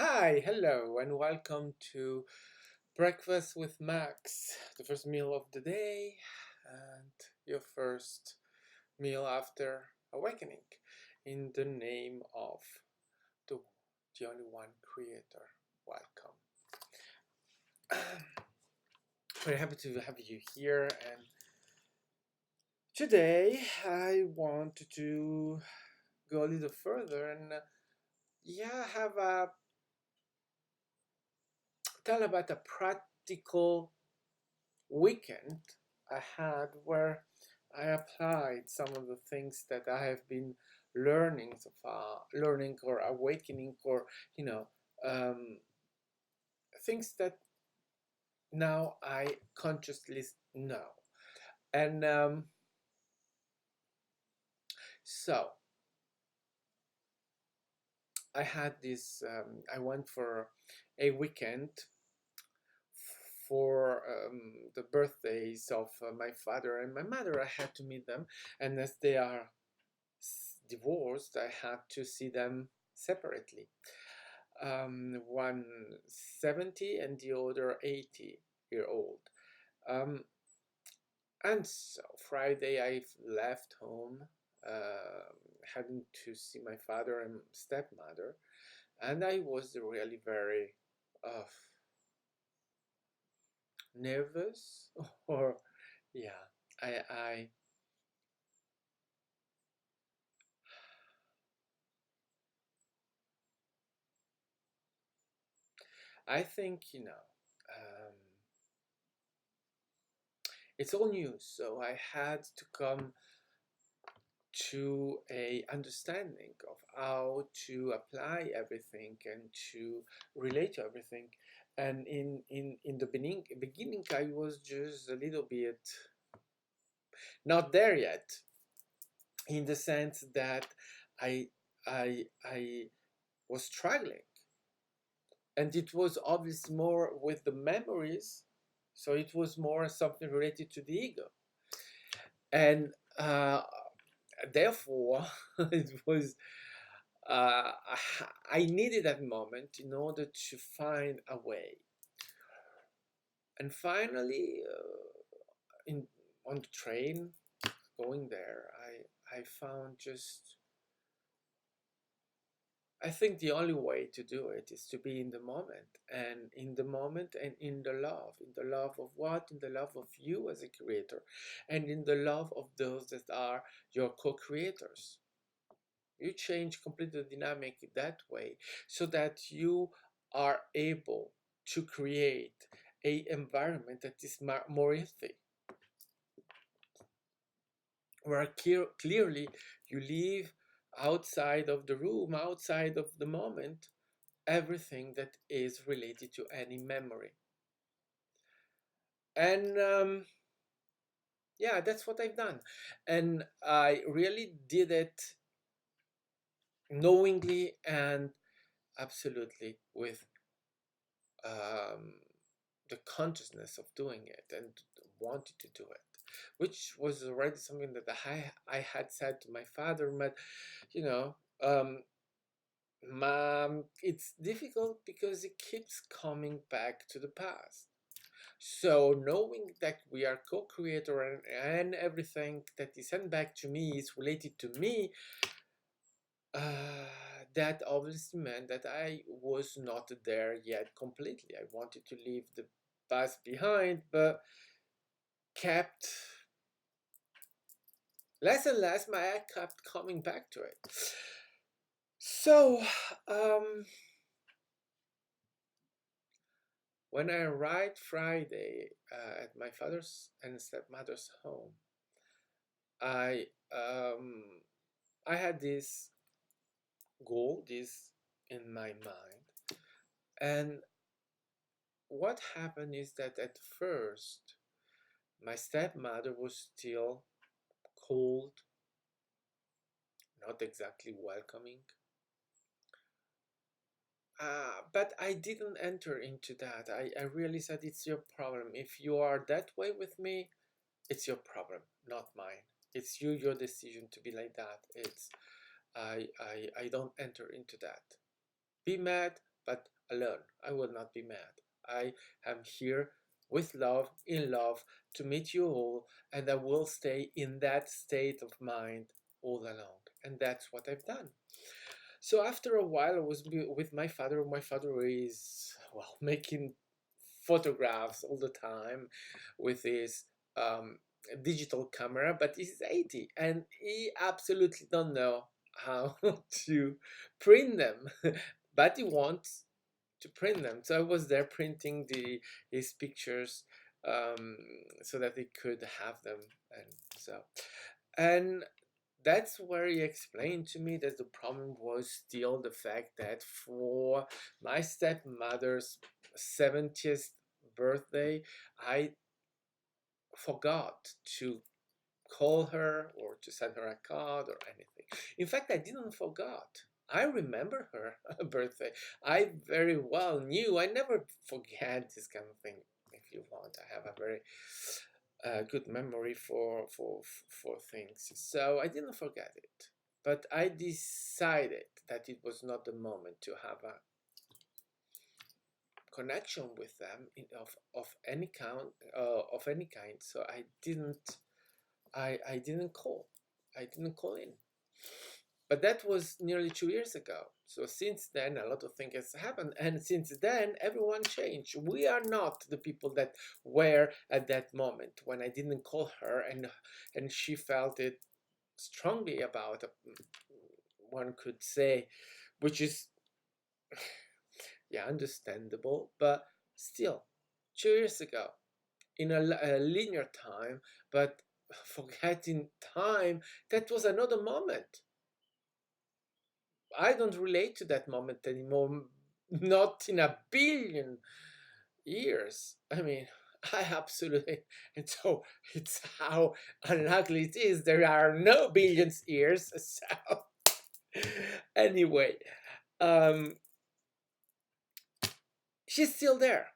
Hi, hello, and welcome to Breakfast with Max, the first meal of the day and your first meal after awakening. In the name of the, the only one creator, welcome. Very happy to have you here, and today I want to go a little further and have a tell about a practical weekend I had where I applied some of the things that I have been learning so far, learning or awakening, or you know, um, things that now I consciously know. And so I had this. I went for a weekend for the birthdays of my father and my mother. I had to meet them, and as they are divorced, I had to see them separately. One 70 and the other 80-year old. Um, and so Friday I left home, having to see my father and stepmother, and I was really very uh, nervous, or yeah, I I think it's all new, so I had to come to a understanding of how to apply everything and to relate to everything. And in the beginning I was just a little bit not there yet, in the sense that i I was struggling, and it was obviously more with the memories, so it was more something related to the ego. And therefore it was uh, I needed that moment in order to find a way. And finally, in on the train going there, I found just, I think the only way to do it is to be in the moment, and in the moment, and in the love of what? In the love of you as a creator, and in the love of those that are your co-creators. You change completely the dynamic that way, so that you are able to create a environment that is more healthy, where clearly you leave outside of the room, outside of the moment, everything that is related to any memory. And yeah, that's what I've done. And I really did it knowingly and absolutely with um, the consciousness of doing it and wanted to do it, which was already something that I had said to my father. But you know, it's difficult because it keeps coming back to the past. So knowing that we are co-creator, and everything that is sent back to me is related to me, that obviously meant that I was not there yet completely. I wanted to leave the past behind, but kept less and less. My eye kept coming back to it. So when I arrived Friday at my father's and stepmother's home, I um, I had this goal, this in my mind, and what happened is that at first my stepmother was still cold, not exactly welcoming. But I didn't enter into that. I really said, it's your problem. If you are that way with me, it's your problem, not mine. It's your decision to be like that. It's I don't enter into that. Be mad, but alone. I will not be mad. I am here with love, in love, to meet you all, and I will stay in that state of mind all along. And that's what I've done. So after a while, I was with my father. My father is, well, making photographs all the time with his um, digital camera, but he's 80 and he absolutely don't know how to print them, but he wants to print them. So I was there printing his pictures, um, so that he could have them, and so, and that's where he explained to me that the problem was still the fact that for my stepmother's 70th birthday, I forgot to call her or to send her a card or anything. In fact, I didn't forgot. I remember her birthday. I very well knew. I never forget this kind of thing. If you want, I have a very good memory for things. So I didn't forget it, but I decided that it was not the moment to have a connection with them of any kind, of any kind. So I didn't call. I didn't call in. But that was nearly 2 years ago. So since then, a lot of things has happened, and since then, everyone changed. We are not the people that were at that moment when I didn't call her, and she felt it strongly about. One could say, which is yeah, understandable, but still, 2 years ago, in a linear time, but forgetting time, that was another moment. I don't relate to that moment anymore, not in a billion years. I mean, I absolutely, and so it's how unlikely it is. There are no billions years. So, anyway, um, she's still there.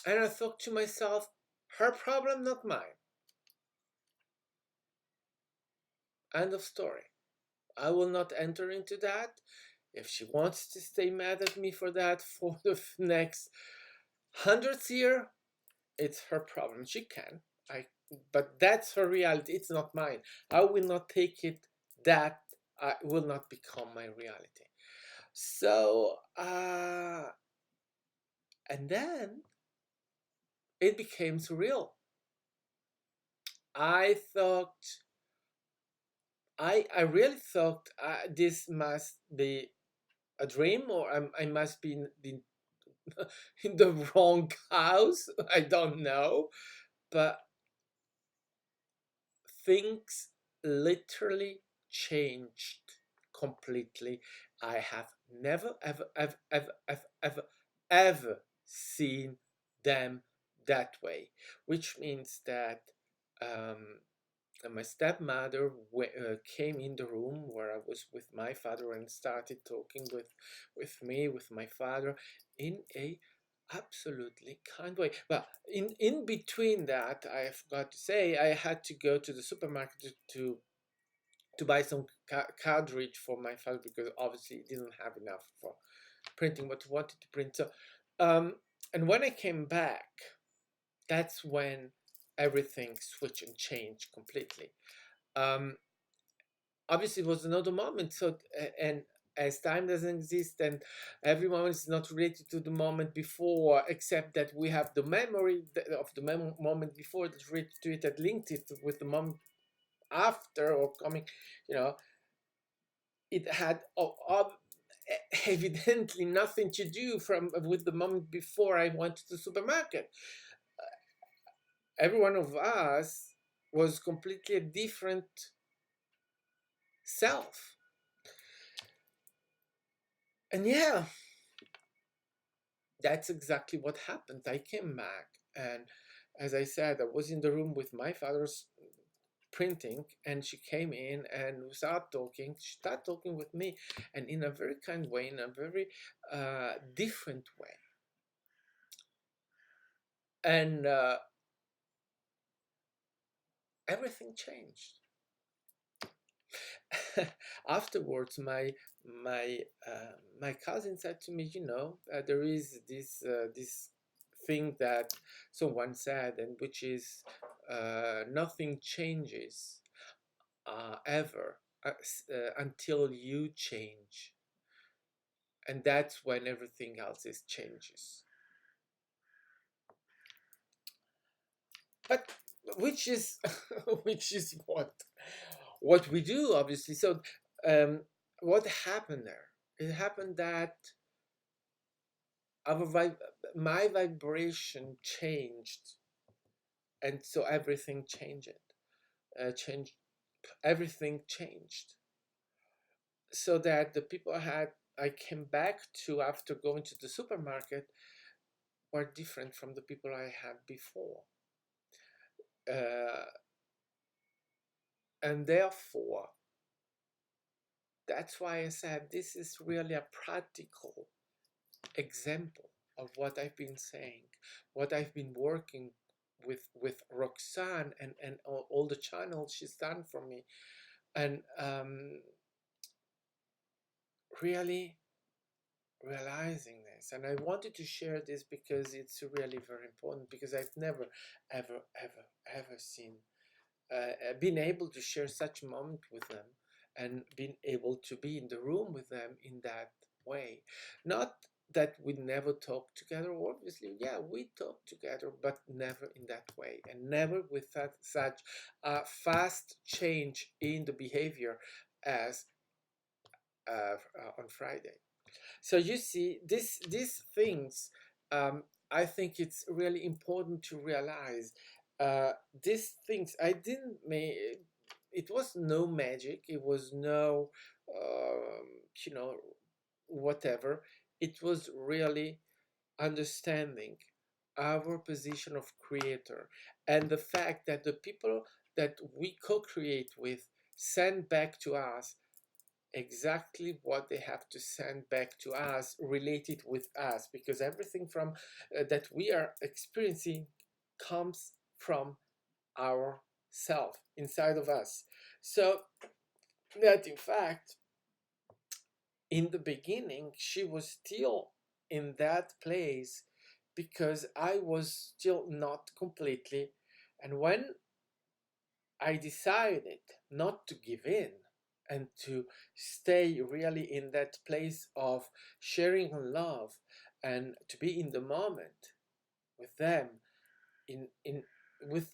And I thought to myself, her problem, not mine. End of story. I will not enter into that. If she wants to stay mad at me for that for the next 100th year, it's her problem. She can. But that's her reality. It's not mine. I will not take it. That will not become my reality. So, and then it became surreal. I thought, I really thought this must be a dream, or I must be in the wrong house. I don't know. But things literally changed completely. I have never, ever seen them that way, which means that um, my stepmother came in the room where I was with my father and started talking with me, with my father, in a absolutely kind way. Well, in between that, I forgot to say, I had to go to the supermarket to buy some cartridge for my father, because obviously he didn't have enough for printing what he wanted to print. So, and when I came back, that's when everything switched and changed completely. Um, Obviously, it was another moment. So, and as time doesn't exist, and every moment is not related to the moment before, except that we have the memory of the moment before that's related to it, that linked it with the moment after or coming. You know, it had evidently nothing to do with the moment before I went to the supermarket. Every one of us was completely a different self. And yeah, that's exactly what happened. I came back, and as I said, I was in the room with my father's printing, and she came in and we started talking. She started talking with me, and in a very kind way, in a very different way. And everything changed. Afterwards, my my cousin said to me, you know, there is this thing that someone said, and which is nothing changes ever until you change, and that's when everything else is changes. But which is which is what we do, obviously. So um, what happened there? It happened that our my vibration changed, and so everything changed. Changed. Everything changed. So that the people I came back to after going to the supermarket were different from the people I had before. Uh, and therefore, that's why I said this is really a practical example of what I've been saying, what I've been working with Roxanne and all the channels she's done for me, and really realizing this. And I wanted to share this because it's really very important, because I've never ever seen been able to share such a moment with them, and been able to be in the room with them in that way. Not that we never talk together, obviously, yeah, we talk together, but never in that way, and never with such a fast change in the behavior as on Friday. So you see, these things, I think it's really important to realize. These things I didn't make. It was no magic. It was no, um, you know, whatever. It was really understanding our position of creator, and the fact that the people that we co-create with send back to us exactly what they have to send back to us related with us, because everything from that we are experiencing comes from our self inside of us. So that in fact, in the beginning, she was still in that place because I was still not completely. And when I decided not to give in and to stay really in that place of sharing love, and to be in the moment with them, in with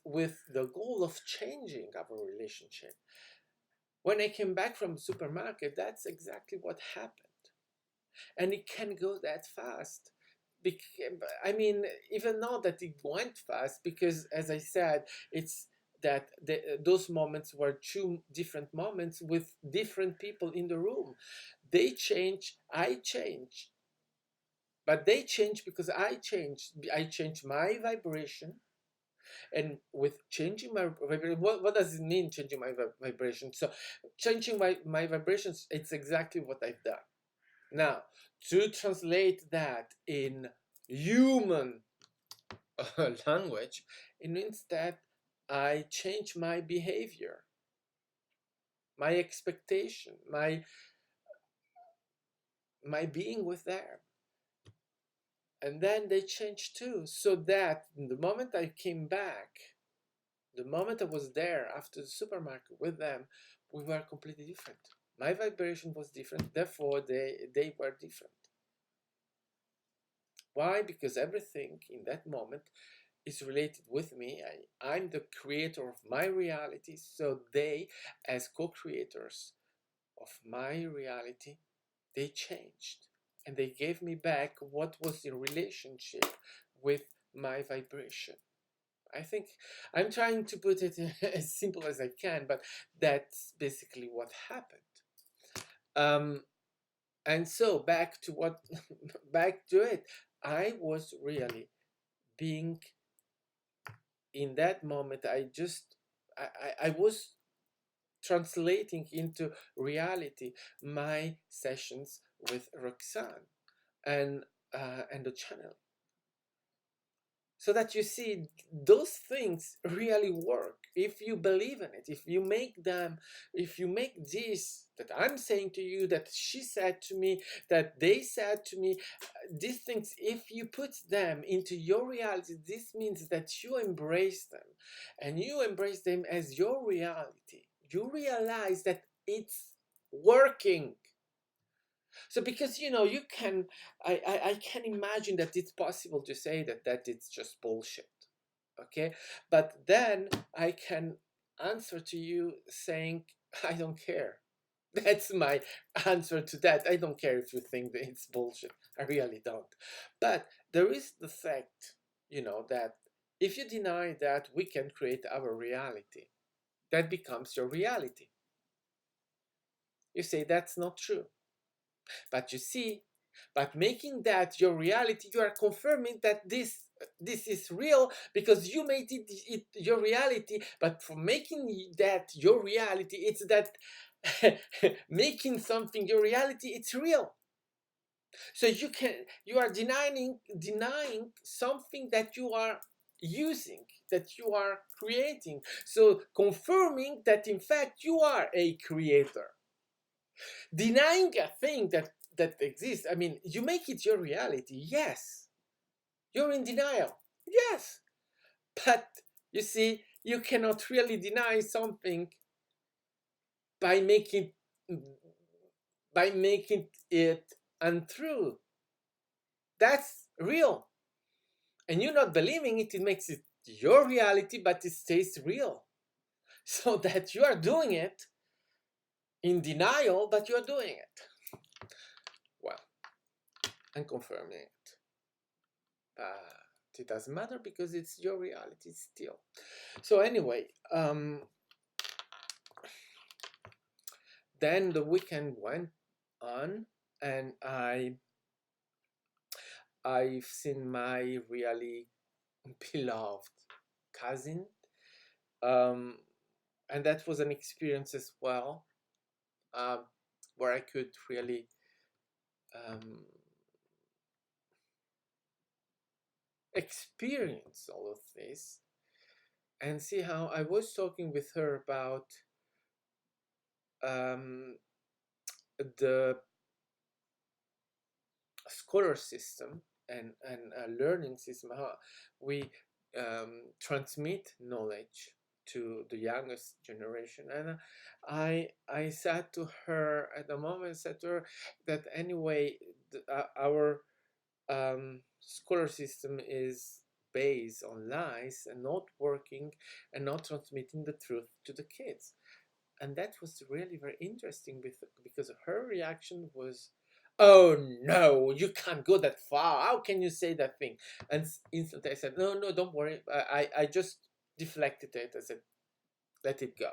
the goal of changing our relationship. When I came back from the supermarket, that's exactly what happened. And it can go that fast. I mean, even now that it went fast, because as I said, it's that those moments were two different moments with different people in the room. They change, I change, but they change because I changed. I changed my vibration, and with changing my vibration, what does it mean changing my vibration? So changing my vibrations, it's exactly what I've done. Now, to translate that in human language, it means that I change my behavior, my expectation, my being with them. And then they change too, so that the moment I came back, the moment I was there after the supermarket with them, we were completely different. My vibration was different, therefore they were different. Why? Because everything in that moment is related with me. I'm the creator of my reality, so they, as co-creators of my reality, they changed, and they gave me back what was in relationship with my vibration. I think I'm trying to put it as simple as I can, but that's basically what happened. Um, and so back to what, back to it. I was really being in that moment. I was translating into reality my sessions with Roxanne and the channel. So that you see those things really work if you believe in it, if you make them, if you make this that I'm saying to you, that she said to me, that they said to me, these things, if you put them into your reality, this means that you embrace them, and you embrace them as your reality. You realize that it's working. So because you can, I can imagine that it's possible to say that it's just bullshit. Okay, but then I can answer to you saying, I don't care. That's my answer to that. I don't care if you think that it's bullshit. I really don't. But there is the fact, that if you deny that we can create our reality, that becomes your reality. You say that's not true. But you see, but making that your reality, you are confirming that this is real, because you made it your reality. But for making that your reality, it's that making something your reality, it's real. So you are denying something that you are using, that you are creating. So confirming that in fact you are a creator. Denying a thing that exists, I mean, you make it your reality, yes. You're in denial, yes. But you see, you cannot really deny something by making it untrue. That's real. And you not believing it, it makes it your reality, but it stays real. So that you are doing it in denial, but you're doing it. Well, and confirming it. It doesn't matter because it's your reality still. So anyway, then the weekend went on, and I've seen my really beloved cousin, and that was an experience as well, um, where I could really um, experience all of this and see how I was talking with her about the scholar system and a learning system, how we transmit knowledge to the youngest generation. And I said to her at the moment, said to her that anyway, our scholar system is based on lies and not working and not transmitting the truth to the kids. And that was really very interesting because her reaction was, oh no, you can't go that far, how can you say that thing? And instantly I said, no, no, don't worry. I just deflected it. I said, let it go.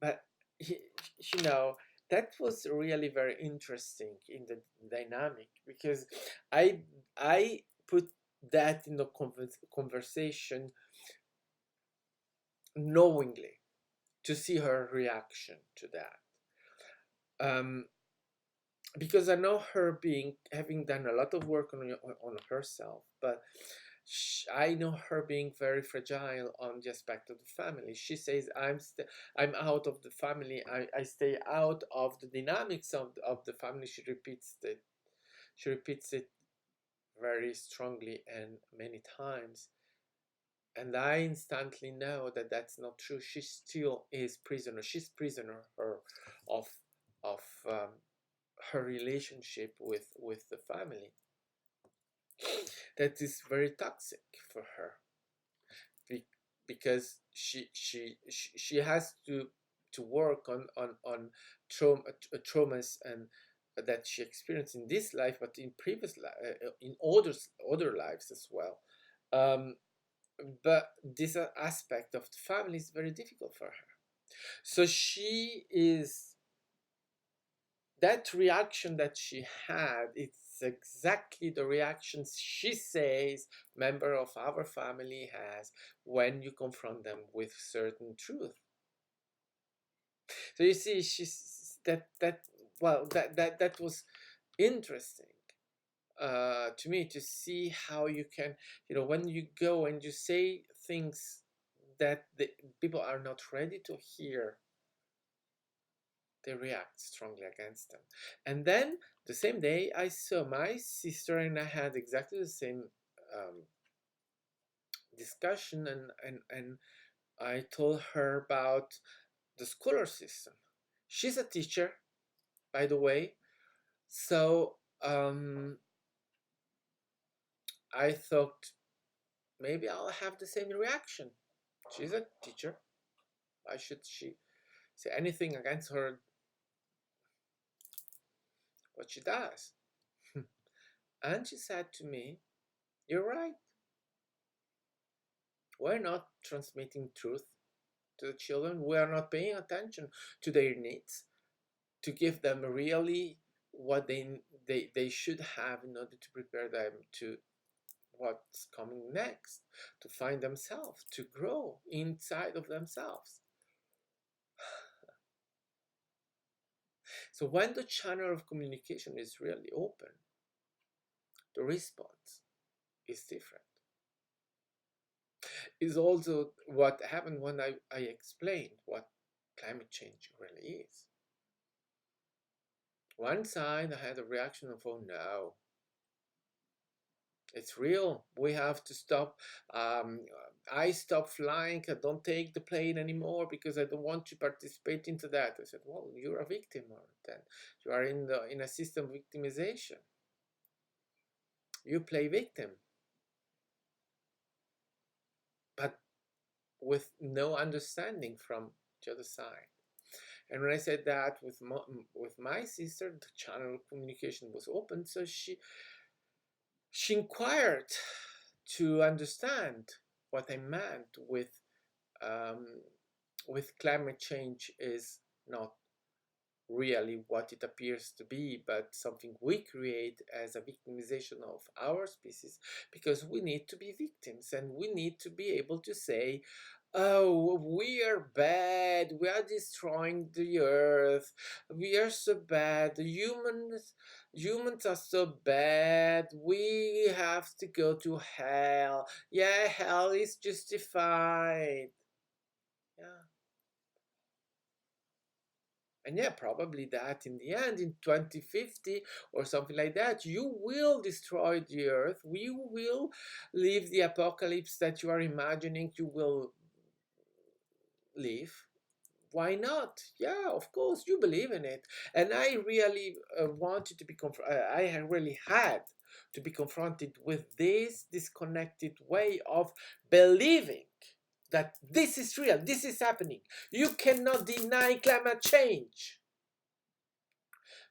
But you know that was really very interesting in the dynamic, because I put that in the conversation knowingly, to see her reaction to that, because I know her having done a lot of work on herself, but I know her being very fragile on the aspect of the family. She says, I'm out of the family. I stay out of the dynamics of the family." She repeats it very strongly and many times. And I instantly know that that's not true. She still is prisoner. She's prisoner of of her relationship with the family. That is very toxic for her, because she has to work on traumas and that she experienced in this life, but in previous in other lives as well. But this aspect of the family is very difficult for her. So she is, that reaction that she had, it's exactly the reactions she says member of our family has when you confront them with certain truth. So you see, she's that was interesting. to me to see how you can, when you go and you say things that the people are not ready to hear, they react strongly against them. And then the same day, I saw my sister and I had exactly the same um, discussion, and I told her about the scholar system. She's a teacher, by the way, so I thought maybe I'll have the same reaction. She's a teacher. Why should she say anything against her what she does? And she said to me, "You're right. We're not transmitting truth to the children. We are not paying attention to their needs, to give them really what they should have in order to prepare them to what's coming next, to find themselves, to grow inside of themselves." So when the channel of communication is really open, the response is different. Is also what happened when I explained what climate change really is. One side I had a reaction of, oh no, it's real. We have to stop. I stop flying. I don't take the plane anymore because I don't want to participate into that. I said, well, you're a victim, or then you are in a system of victimization. You play victim, but with no understanding from the other side. And when I said that with my sister, the channel of communication was open, so she inquired to understand what I meant with climate change is not really what it appears to be, but something we create as a victimization of our species, because we need to be victims and we need to be able to say, oh, we are bad, we are destroying the earth, we are so bad, the humans are so bad, we have to go to hell. Yeah, hell is justified. Yeah. And yeah, probably that in the end, in 2050 or something like that, you will destroy the earth. You will live the apocalypse that you are imagining you will live. Why not? Yeah, of course, you believe in it. And I really wanted to be, I really had to be confronted with this disconnected way of believing that this is real, this is happening. You cannot deny climate change.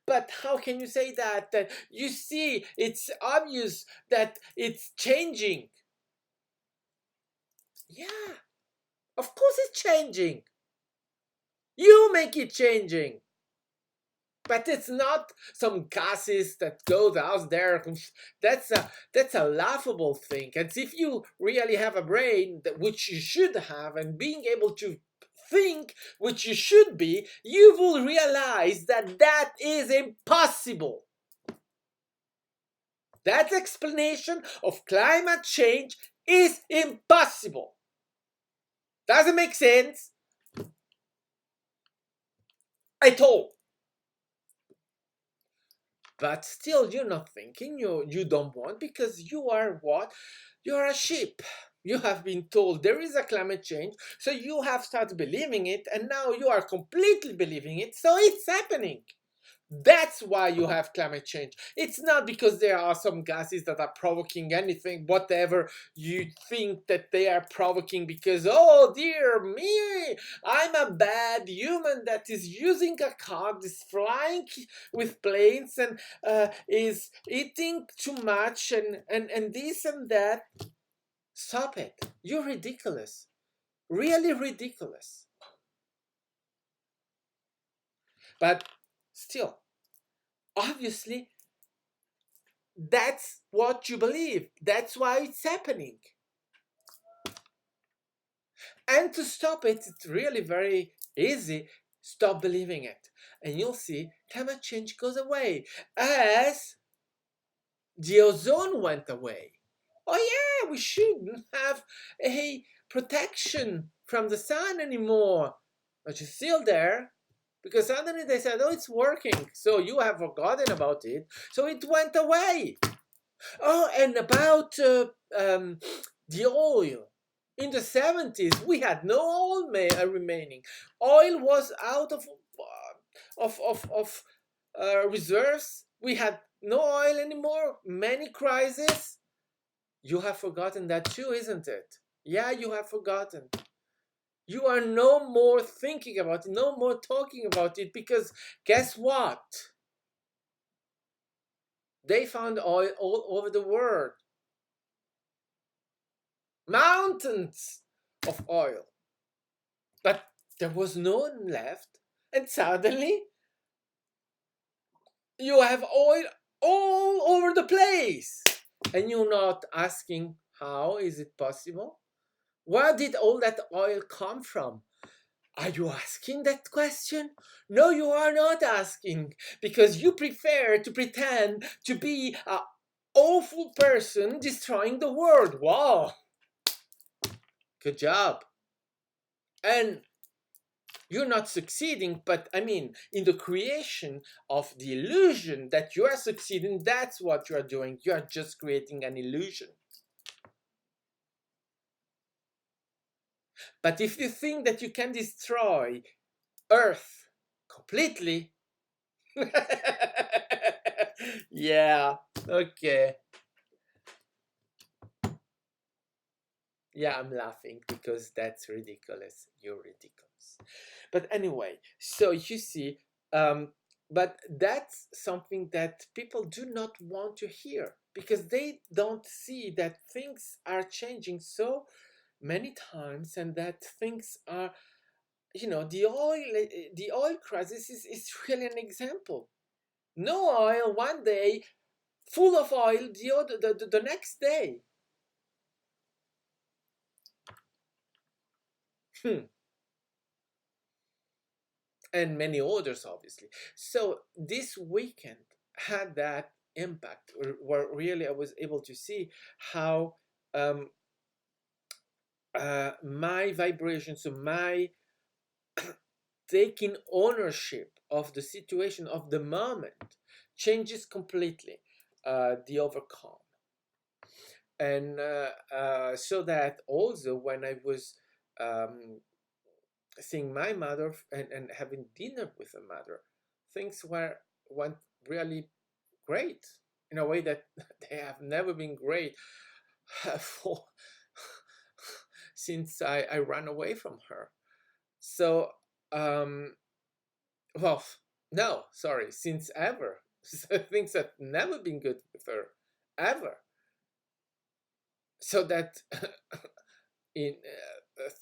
But how can you say that? You see, it's obvious that it's changing. Yeah, of course it's changing. You make it changing. But it's not some gases that goes out there. That's a laughable thing. And if you really have a brain, which you should have, and being able to think, which you should be, you will realize that that is impossible. That explanation of climate change is impossible. Doesn't make sense at all. But still, you're not thinking, you don't want, because you are what? You're a sheep. You have been told there is a climate change, so you have started believing it, and now you are completely believing it, so it's happening. That's why you have climate change. It's not because there are some gases that are provoking anything, whatever you think that they are provoking, because, oh dear me, I'm a bad human that is using a car, is flying with planes, and is eating too much, and this and that. Stop it. You're ridiculous. Really ridiculous. But still, obviously, that's what you believe. That's why it's happening. And to stop it, it's really very easy. Stop believing it. And you'll see climate change goes away. As The ozone went away. Oh yeah, we shouldn't have a protection from the sun anymore. But it's still there. Because suddenly they said, oh, it's working. So you have forgotten about it. So it went away. Oh, and about the oil. In the 70s, we had no oil remaining. Oil was out of reserves. We had no oil anymore. Many crises. You have forgotten that too, isn't it? Yeah, you have forgotten. You are no more thinking about it, no more talking about it, because guess what? They found oil all over the world. Mountains of oil. But there was no one left, and suddenly you have oil all over the place. And you're not asking, how is it possible? Where did all that oil come from? Are you asking that question? No, you are not asking, because you prefer to pretend to be an awful person destroying the world. Wow, good job. And you're not succeeding, but I mean, in the creation of the illusion that you are succeeding, that's what you are doing. You are just creating an illusion. But if you think that you can destroy Earth completely, yeah, okay. Yeah, I'm laughing because that's ridiculous. You're ridiculous. But anyway, so you see, but that's something that people do not want to hear because they don't see that things are changing so many times and that things are, the oil crisis is really an example. No oil one day, full of oil the next day. Hmm. And many others, obviously. So this weekend had that impact, where really I was able to see how um, my vibration, so my taking ownership of the situation, of the moment, changes completely the overcome. And so that also when I was um, seeing my mother and having dinner with her mother, things went really great in a way that they have never been great for since I ran away from her. So, um, well, no, sorry, since ever. So things have never been good with her, ever. So that in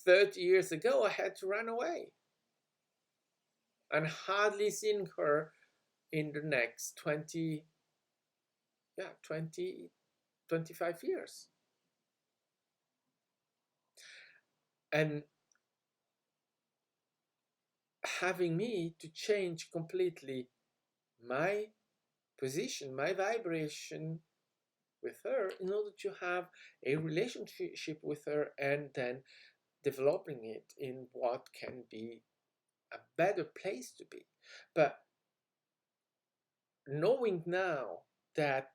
30 years ago, I had to run away and hardly seen her in the next 20, yeah, 20, 25 years. And having me to change completely my position, my vibration with her in order to have a relationship with her and then developing it in what can be a better place to be. But knowing now that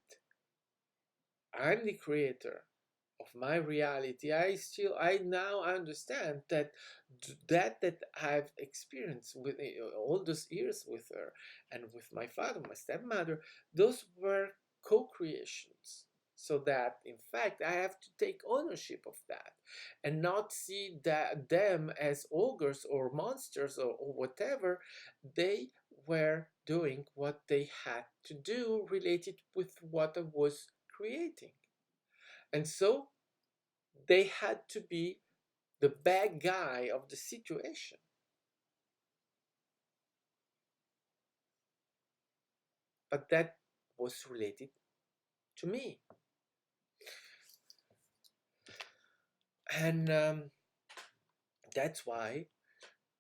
I'm the creator of my reality, I now understand that that I've experienced with all those years with her and with my father, my stepmother, those were co-creations. So that in fact I have to take ownership of that and not see them as ogres or monsters or whatever. They were doing what they had to do related with what I was creating. And so they had to be the bad guy of the situation. But that was related to me. And that's why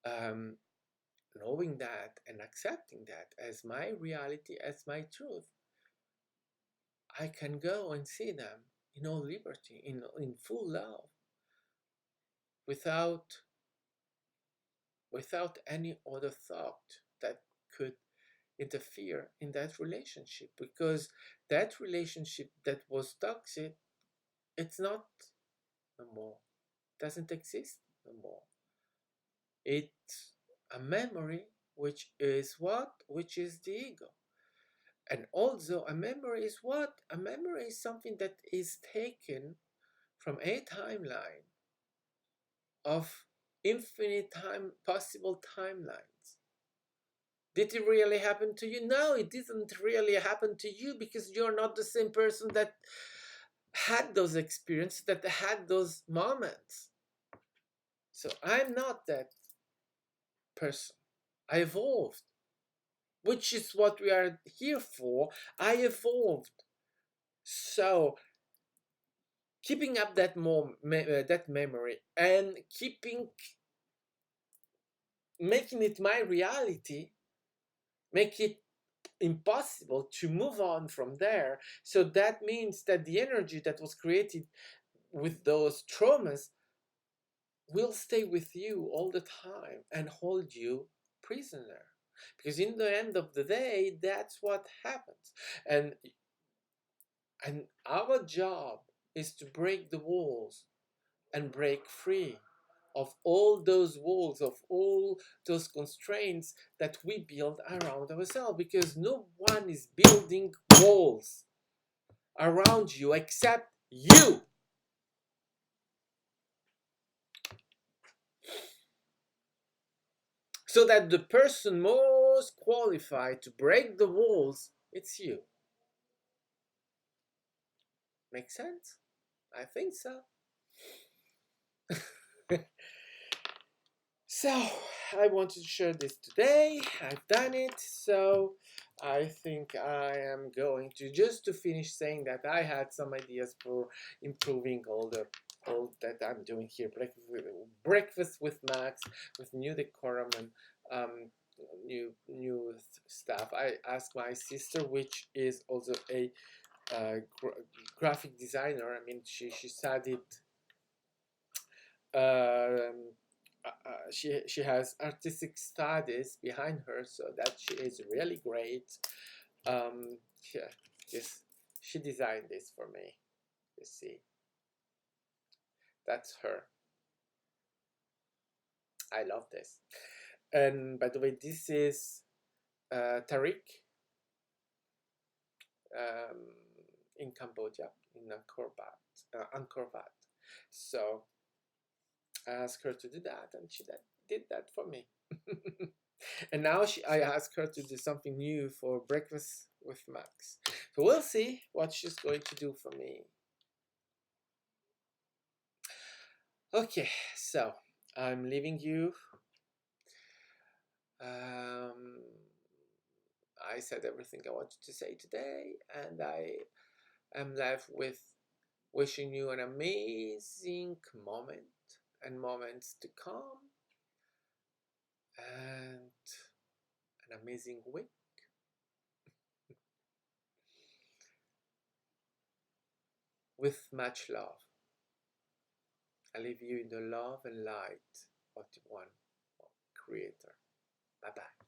um, knowing that and accepting that as my reality, as my truth, I can go and see them in all liberty, in full love, without any other thought that could interfere in that relationship, because that relationship that was toxic, it's not no more, doesn't exist no more. It's a memory, which is what? Which is the ego. And also a memory is what? A memory is something that is taken from a timeline of infinite time, possible timelines. Did it really happen to you? No, it didn't really happen to you, because you're not the same person that had those experiences, that had those moments. So I'm not that person. I evolved, which is what we are here for. I evolved. So keeping up that that memory and making it my reality, make it impossible to move on from there. So that means that the energy that was created with those traumas will stay with you all the time and hold you prisoner, because in the end of the day, that's what happens. And our job is to break the walls and break free of all those walls, of all those constraints that we build around ourselves, because no one is building walls around you except you. So that the person most qualified to break the walls, it's you. Make sense? I think so. So I wanted to share this today. I've done it. So I think I am going to just to finish saying that I had some ideas for improving all that I'm doing here. Breakfast with Max, with new decorum and new stuff. I asked my sister, which is also a graphic designer. I mean, she studied. She has artistic studies behind her, so that she is really great. Yeah, yes, she designed this for me. You see, that's her. I love this. And by the way, this is Tariq um, in Cambodia, in Angkor Wat. So I asked her to do that, and she did that for me. And now I asked her to do something new for Breakfast with Max. So we'll see what she's going to do for me. Okay, so I'm leaving you. I said everything I wanted to say today, and I am left with wishing you an amazing moment and moments to come, and an amazing week. With much love. I leave you in the love and light of the one Creator. Bye bye.